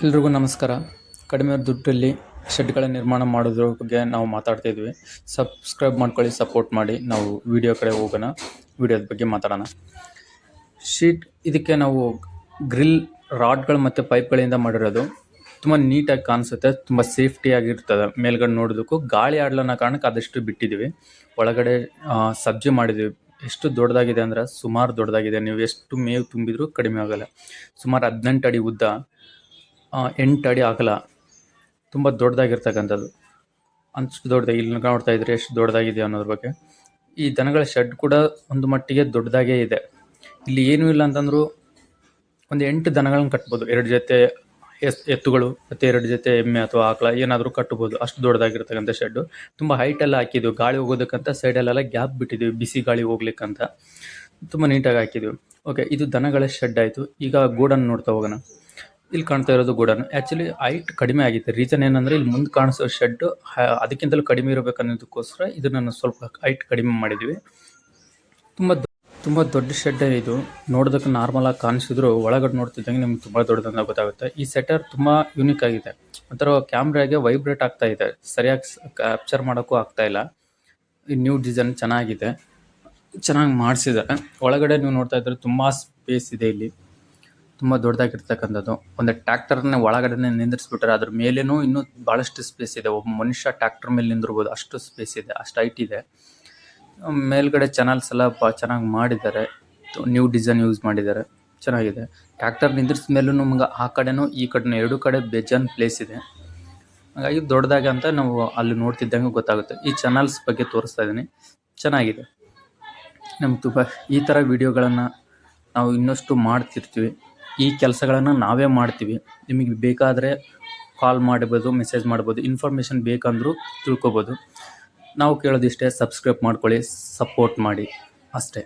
ಎಲ್ರಿಗೂ ನಮಸ್ಕಾರ. ಕಡಿಮೆ ದುಡ್ಡಲ್ಲಿ ಶೆಡ್ಗಳ ನಿರ್ಮಾಣ ಮಾಡೋದ್ರ ಬಗ್ಗೆ ನಾವು ಮಾತಾಡ್ತಾ ಇದ್ವಿ. ಸಬ್ಸ್ಕ್ರೈಬ್ ಮಾಡ್ಕೊಳ್ಳಿ, ಸಪೋರ್ಟ್ ಮಾಡಿ. ನಾವು ವಿಡಿಯೋ ಕಡೆ ಹೋಗೋಣ, ವಿಡಿಯೋದ ಬಗ್ಗೆ ಮಾತಾಡೋಣ. ಇದಕ್ಕೆ ನಾವು ಗ್ರಿಲ್ ರಾಡ್ಗಳು ಮತ್ತು ಪೈಪ್ಗಳಿಂದ ಮಾಡಿರೋದು. ತುಂಬ ನೀಟಾಗಿ ಕಾಣಿಸುತ್ತೆ, ತುಂಬ ಸೇಫ್ಟಿಯಾಗಿರ್ತದೆ. ಮೇಲ್ಗಡೆ ನೋಡೋದಕ್ಕೂ ಗಾಳಿ ಆಡಲನ್ನ ಕಾರಣಕ್ಕೆ ಆದಷ್ಟು ಬಿಟ್ಟಿದ್ದೀವಿ. ಒಳಗಡೆ ಸಬ್ಜಿ ಮಾಡಿದ್ದೀವಿ. ಎಷ್ಟು ದೊಡ್ಡದಾಗಿದೆ ಅಂದರೆ ಸುಮಾರು ದೊಡ್ಡದಾಗಿದೆ. ನೀವು ಎಷ್ಟು ಮೇವು ತುಂಬಿದ್ರೂ ಕಡಿಮೆ ಆಗಲ್ಲ. ಸುಮಾರು 18 ಅಡಿ ಉದ್ದ, 8 ಅಡಿ ಅಗಲ, ತುಂಬ ದೊಡ್ಡದಾಗಿರ್ತಕ್ಕಂಥದ್ದು. ಅಷ್ಟು ದೊಡ್ಡದಾಗಿ ಇಲ್ಲಿ ನೋಡ್ತಾ ಇದ್ರೆ ಎಷ್ಟು ದೊಡ್ಡದಾಗಿದೆ ಅನ್ನೋದ್ರ ಬಗ್ಗೆ. ಈ ದನಗಳ ಶೆಡ್ ಕೂಡ ಒಂದು ಮಟ್ಟಿಗೆ ದೊಡ್ಡದಾಗೇ ಇದೆ. ಇಲ್ಲಿ ಏನೂ ಇಲ್ಲ ಅಂತಂದ್ರೂ ಒಂದು 8 ದನಗಳನ್ನ ಕಟ್ಬೋದು. 2 ಜೊತೆ ಎತ್ತುಗಳು ಮತ್ತು 2 ಜೊತೆ ಎಮ್ಮೆ ಅಥವಾ ಆಕಳ ಏನಾದರೂ ಕಟ್ಬೋದು. ಅಷ್ಟು ದೊಡ್ಡದಾಗಿರ್ತಕ್ಕಂಥ ಶೆಡ್ಡು. ತುಂಬ ಹೈಟೆಲ್ಲ ಹಾಕಿದ್ವಿ, ಗಾಳಿ ಹೋಗೋದಕ್ಕಂತ ಸೈಡಲ್ಲೆಲ್ಲ ಗ್ಯಾಪ್ ಬಿಟ್ಟಿದ್ದೀವಿ, ಬಿಸಿ ಗಾಳಿ ಹೋಗ್ಲಿಕ್ಕಂತ. ತುಂಬ ನೀಟಾಗಿ ಹಾಕಿದ್ವಿ. ಓಕೆ, ಇದು ದನಗಳ ಶೆಡ್ ಆಯಿತು. ಈಗ ಗೋಡನ್ನು ನೋಡ್ತಾ ಹೋಗೋಣ. ಇಲ್ಲಿ ಕಾಣ್ತಾ ಇರೋದು ಗೋಡನ್. ಆ್ಯಕ್ಚುಲಿ ಹೈಟ್ ಕಡಿಮೆ ಆಗಿದೆ. ರೀಸನ್ ಏನಂದರೆ ಇಲ್ಲಿ ಮುಂದೆ ಕಾಣಿಸೋ ಶೆಡ್ ಅದಕ್ಕಿಂತಲೂ ಕಡಿಮೆ ಇರಬೇಕನ್ನೋದಕ್ಕೋಸ್ಕರ ಇದನ್ನು ಸ್ವಲ್ಪ ಹೈಟ್ ಕಡಿಮೆ ಮಾಡಿದ್ವಿ. ತುಂಬ ದೊಡ್ಡ ಶೆಡ್ ಇದು. ನೋಡೋದಕ್ಕೆ ನಾರ್ಮಲ್ ಆಗಿ ಕಾಣಿಸಿದ್ರು ಒಳಗಡೆ ನೋಡ್ತಿದ್ದಂಗೆ ನಿಮ್ಗೆ ತುಂಬ ದೊಡ್ಡದಂತ ಗೊತ್ತಾಗುತ್ತೆ. ಈ ಸೆಟರ್ ತುಂಬ ಯೂನಿಕ್ ಆಗಿದೆ. ಒಂಥರ ಕ್ಯಾಮ್ರಾಗೆ ವೈಬ್ರೇಟ್ ಆಗ್ತಾ ಇದೆ, ಸರಿಯಾಗಿ ಕ್ಯಾಪ್ಚರ್ ಮಾಡೋಕ್ಕೂ ಆಗ್ತಾ ಇಲ್ಲ. ಈ ನ್ಯೂ ಡಿಸೈನ್ ಚೆನ್ನಾಗಿದೆ, ಚೆನ್ನಾಗಿ ಮಾಡಿಸಿದ್ದಾರೆ. ಒಳಗಡೆ ನೀವು ನೋಡ್ತಾ ಇದ್ರೆ ತುಂಬ ಸ್ಪೇಸ್ ಇದೆ. ಇಲ್ಲಿ ತುಂಬ ದೊಡ್ಡದಾಗಿರ್ತಕ್ಕಂಥದ್ದು. ಒಂದು ಟ್ರ್ಯಾಕ್ಟರ್ನ ಒಳಗಡೆ ನಿಂದಿರಿಸ್ಬಿಟ್ರೆ ಅದ್ರ ಮೇಲೇನೂ ಇನ್ನೂ ಭಾಳಷ್ಟು ಸ್ಪೇಸ್ ಇದೆ. ಒಬ್ಬ ಮನುಷ್ಯ ಟ್ರ್ಯಾಕ್ಟರ್ ಮೇಲೆ ನಿಂದಿರ್ಬೋದು, ಅಷ್ಟು ಸ್ಪೇಸ್ ಇದೆ, ಅಷ್ಟು ಹೈಟ್ ಇದೆ. ಮೇಲ್ಗಡೆ ಚಾನಲ್ಸ್ ಎಲ್ಲ ಚೆನ್ನಾಗಿ ಮಾಡಿದ್ದಾರೆ. ನ್ಯೂ ಡಿಸೈನ್ ಯೂಸ್ ಮಾಡಿದ್ದಾರೆ, ಚೆನ್ನಾಗಿದೆ. ಟ್ರ್ಯಾಕ್ಟರ್ ನಿಂದಿರಿಸಿದ ಮೇಲೂ ನಮ್ಗೆ ಆ ಕಡೆನೂ ಈ ಕಡೆನೂ 2 ಕಡೆ ಬೇಜಾನ್ ಪ್ಲೇಸ್ ಇದೆ. ಹಾಗಾಗಿ ದೊಡ್ಡದಾಗಿ ಅಂತ ನಾವು ಅಲ್ಲಿ ನೋಡ್ತಿದ್ದಂಗೆ ಗೊತ್ತಾಗುತ್ತೆ. ಈ ಚಾನಲ್ಸ್ ಬಗ್ಗೆ ತೋರಿಸ್ತಾ ಇದ್ದೀನಿ, ಚೆನ್ನಾಗಿದೆ. ನಮ್ಗೆ ತುಂಬ ಈ ಥರ ವಿಡಿಯೋಗಳನ್ನು ನಾವು ಇನ್ನಷ್ಟು ಮಾಡ್ತಿರ್ತೀವಿ. ಈ ಕೆಲಸಗಳನ್ನು ನಾವೇ ಮಾಡ್ತೀವಿ. ನಿಮಗೆ ಬೇಕಾದರೆ ಕಾಲ್ ಮಾಡ್ಬೋದು, ಮೆಸೇಜ್ ಮಾಡ್ಬೋದು. ಇನ್ಫಾರ್ಮೇಷನ್ ಬೇಕಂದ್ರೂ ತಿಳ್ಕೊಬೋದು. ನಾವು ಕೇಳೋದಿಷ್ಟೇ, ಸಬ್ಸ್ಕ್ರೈಬ್ ಮಾಡ್ಕೊಳ್ಳಿ, ಸಪೋರ್ಟ್ ಮಾಡಿ, ಅಷ್ಟೇ.